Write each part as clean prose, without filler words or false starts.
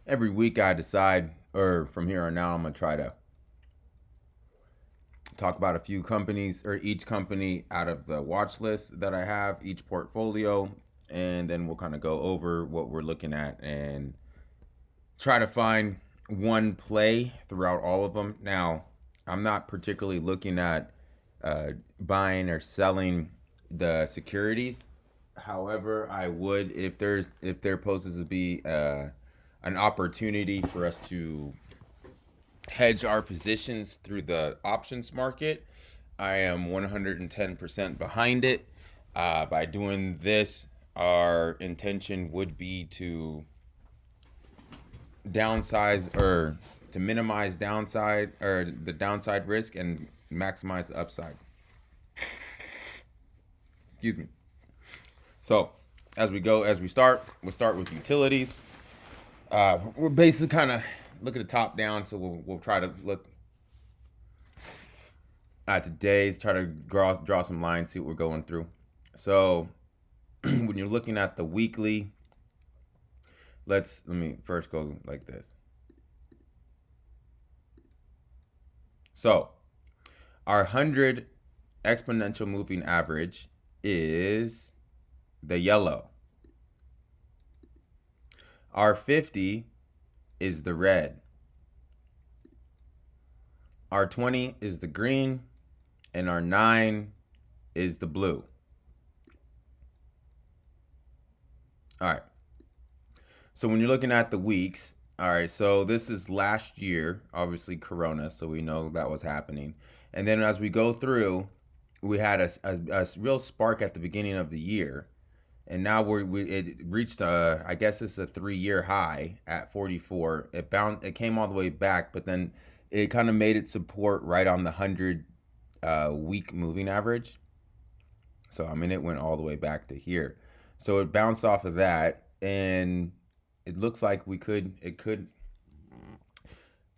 every week I decide, or from here on out, I'm gonna try to talk about a few companies or each company out of the watch list that I have, each portfolio, and then we'll kind of go over what we're looking at and try to find one play throughout all of them. Now, I'm not particularly looking at buying or selling the securities. However, I would if there poses to be an opportunity for us to hedge our positions through the options market. I am 110% behind it. By doing this, our intention would be to downsize or to minimize downside or the downside risk and maximize the upside. Excuse me. So, as we start, we'll start with utilities. We're basically kind of look at the top down, so we'll try to look at today's, try to draw some lines, see what we're going through. So, when you're looking at the weekly, let me first go like this. So, our 100 exponential moving average is the yellow. Our 50 is the red. Our 20 is the green. And our 9 is the blue. All right. So when you're looking at the weeks, all right, so this is last year, obviously Corona, so we know that was happening. And then as we go through, we had a real spark at the beginning of the year. And now it reached I guess it's a 3-year high at 44. It came all the way back, but then it kind of made its support right on the 100 week moving average. So I mean it went all the way back to here. So it bounced off of that, and it looks like it could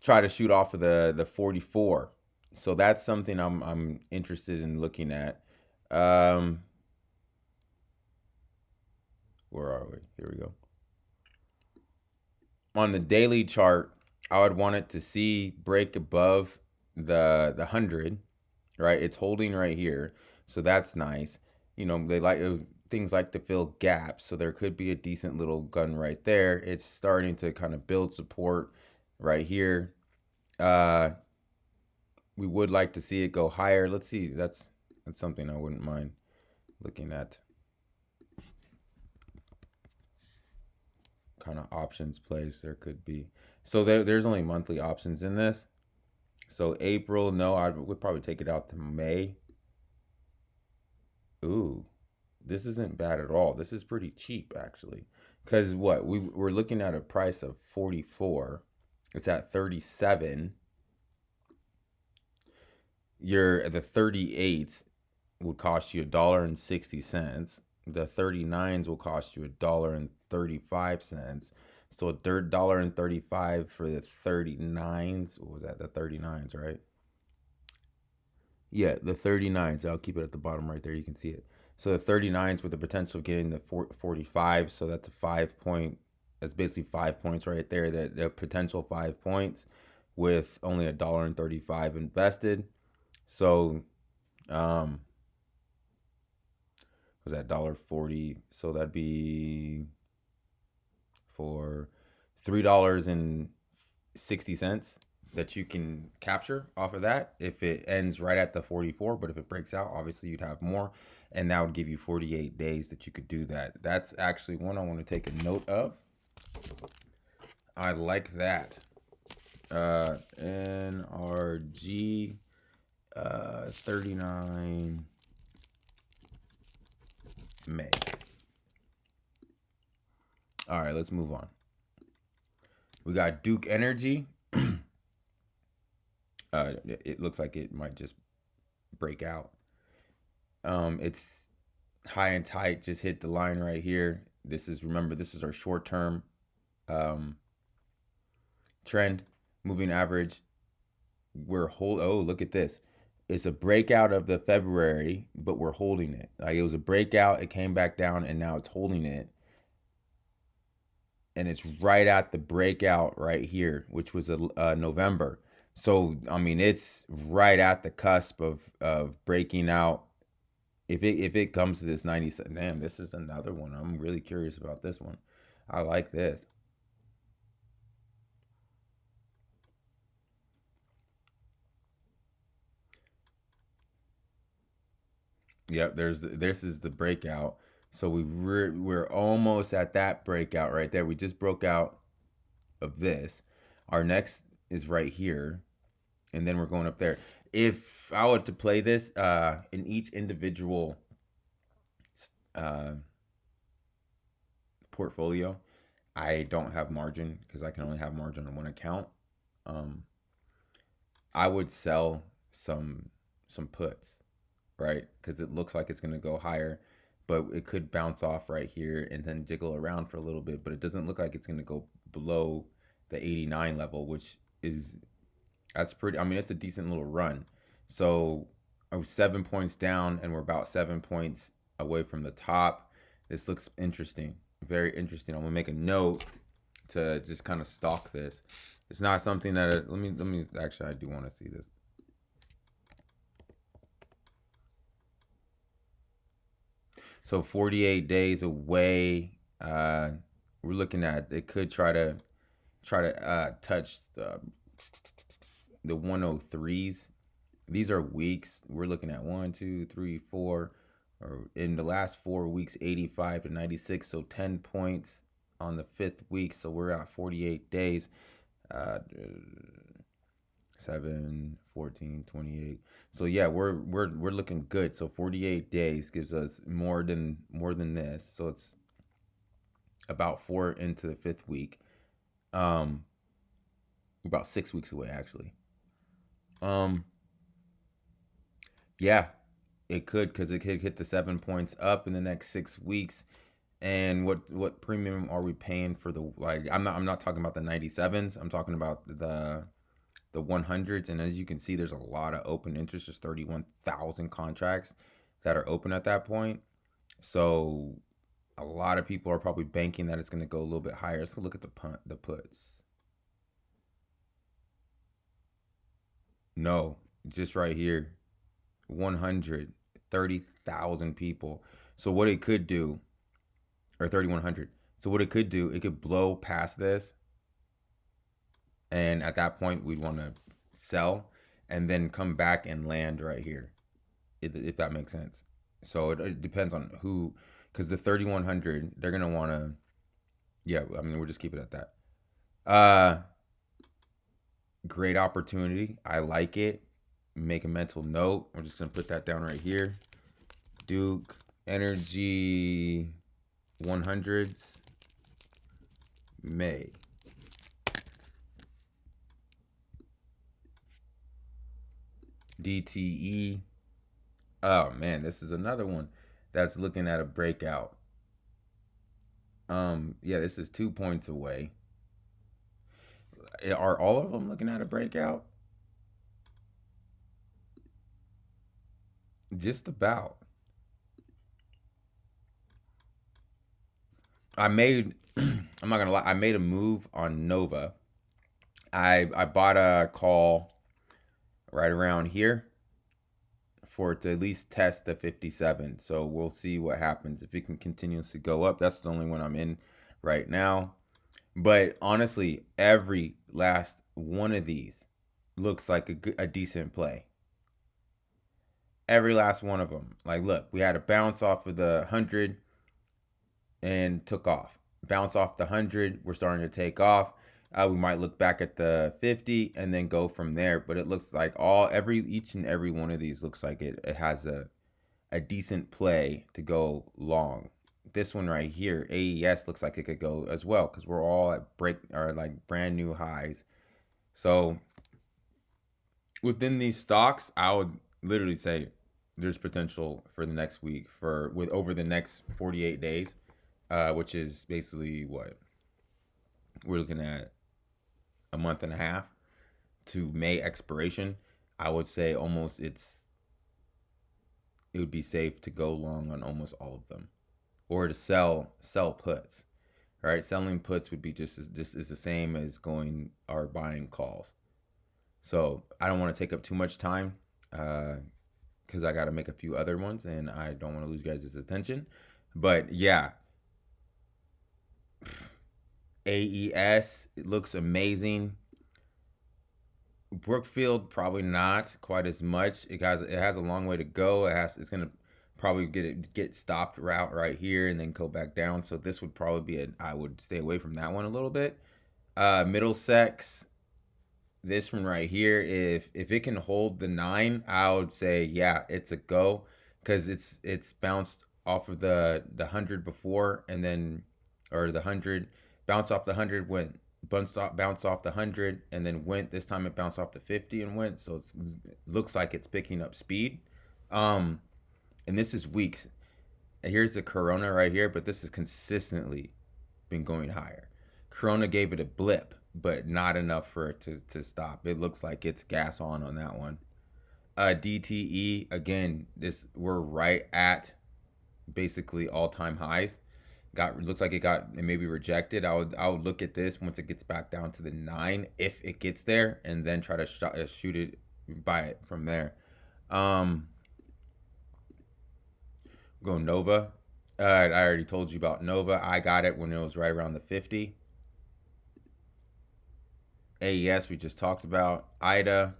try to shoot off of the 44. So that's something I'm interested in looking at. Um, where are we? Here we go. On the daily chart, I would want it to see break above the 100, right? It's holding right here. So that's nice. You know, things like to fill gaps, so there could be a decent little gun right there. It's starting to kind of build support right here. Uh we would like to see it go higher. Let's see. That's something I wouldn't mind looking at. Kind of options plays there could be. So there's only monthly options in this. So April, no, I would probably take it out to May. Ooh, this isn't bad at all. This is pretty cheap actually. Because what we're looking at a price of 44. It's at 37. The 38s would cost you $1.60. The 39s will cost you $1.35. So $1.35 for the 39s. What was that? The 39s, right? Yeah, the 39s. I'll keep it at the bottom right there. You can see it. So the 39s with the potential of getting the 45. So that's a 5 point. That's basically 5 points right there. The potential 5 points with only $1.35 invested. So, was that $1.40? So that'd be for $3.60 that you can capture off of that if it ends right at the 44. But if it breaks out, obviously you'd have more, and that would give you 48 days that you could do that. That's actually one I want to take a note of. I like that. NRG 39 May. All right, let's move on. We got DUK Energy. It looks like it might just break out. It's high and tight, just hit the line right here. Remember, this is our short term um, trend, moving average. Oh, look at this. It's a breakout of the February, but we're holding it. Like it was a breakout, it came back down, and now it's holding it. and it's right at the breakout right here, which was November. So I mean, it's right at the cusp of breaking out. If it comes to this 90, damn, this is another one. I'm really curious about this one. I like this. Yep, this is the breakout. So we're almost at that breakout right there. We just broke out of this. Our next is right here, and then we're going up there. If I were to play this in each individual uh, portfolio, I don't have margin because I can only have margin on one account. Um, I would sell some puts, right? Because it looks like it's going to go higher, but it could bounce off right here and then jiggle around for a little bit. But it doesn't look like it's going to go below the 89 level, which is that's pretty. I mean, it's a decent little run. So I was 7 points down, and we're about 7 points away from the top. This looks interesting, very interesting. I'm gonna make a note to just kind of stalk this. It's not something that let me actually I do want to see this. So 48 days away. We're looking at it could try to touch the 103s. These are weeks. We're looking at 1, 2, 3, 4, or in the last 4 weeks, 85 to 96. So 10 points on the fifth week. So we're at 48 days. Uh, 7, 14, 28. So yeah, we're looking good. So 48 days gives us more than this. So it's about 4 into the fifth week. Um, about 6 weeks away actually. Um, yeah, it could because it could hit the 7 points up in the next 6 weeks. And what premium are we paying for the like? I'm not talking about the 97s. I'm talking about the 100s. And as you can see, there's a lot of open interest. There's 31,000 contracts that are open at that point. So a lot of people are probably banking that it's going to go a little bit higher. So look at the puts. No, just right here, 130,000 people. So what it could do, or 3,100. So what it could do, it could blow past this, and at that point we'd want to sell, and then come back and land right here, if that makes sense. So it depends on who, because the 3,100 they're gonna want to. Yeah, I mean we'll just keep it at that. Uh, Great opportunity. I like it. Make a mental note. We're just gonna put that down right here. Duke Energy 100s May. DTE. Oh man, this is another one that's looking at a breakout. Yeah, this is 2 points away. Are all of them looking at a breakout? Just about. I made I'm not gonna lie, I made a move on Nova. I bought a call right around here for it to at least test the 57. So we'll see what happens. If it can continuously go up, that's the only one I'm in right now. But honestly, every last one of these looks like a decent play. Every last one of them. Like, look, we had a bounce off of the 100 and took off. Bounce off the 100, we're starting to take off. We might look back at the 50 and then go from there. But it looks like each and every one of these looks like it has a decent play to go long. This one right here, AES, looks like it could go as well because we're all at break or like brand new highs. So within these stocks, I would literally say there's potential for the next week for with over the next 48 days, which is basically what we're looking at, a month and a half to May expiration. I would say it would be safe to go long on almost all of them, or to sell puts, All right, selling puts would be just is the same as going or buying calls. So I don't want to take up too much time because I got to make a few other ones, and I don't want to lose you guys' attention. But yeah, AES, it looks amazing. Brookfield, probably not quite as much. It has a long way to go. It's gonna probably get stopped right here and then go back down. So this would probably be I would stay away from that one a little bit. Middlesex, this one right here, if it can hold the 9, I would say yeah, it's a go, because it's bounced off of the 100 before, and then or the 100 bounced off the 100, went bounced off the 100 and then went. This time it bounced off the 50 and went, so it looks like it's picking up speed. um and this is weeks. And here's the Corona right here, but this has consistently been going higher. Corona gave it a blip, but not enough for it to stop. It looks like it's gas on that one. DTE, again, we're right at basically all-time highs. Looks like it maybe rejected. I would look at this once it gets back down to the 9, if it gets there, and then try to shoot it, buy it from there. Go Nova. I already told you about Nova. I got it when it was right around the 50. AES we just talked about. Ida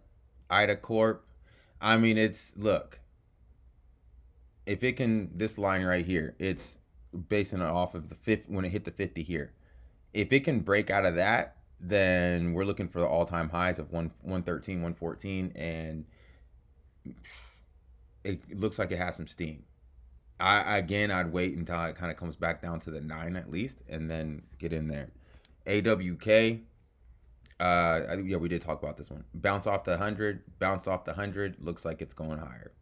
Corp. I mean, look, if it can, this line right here, it's basing it off of the 50 when it hit the 50 here. If it can break out of that, then we're looking for the all-time highs of 113, 114, and it looks like it has some steam. I'd wait until it kind of comes back down to the 9 at least, and then get in there. AWK, yeah, we did talk about this one. Bounced off the 100, looks like it's going higher.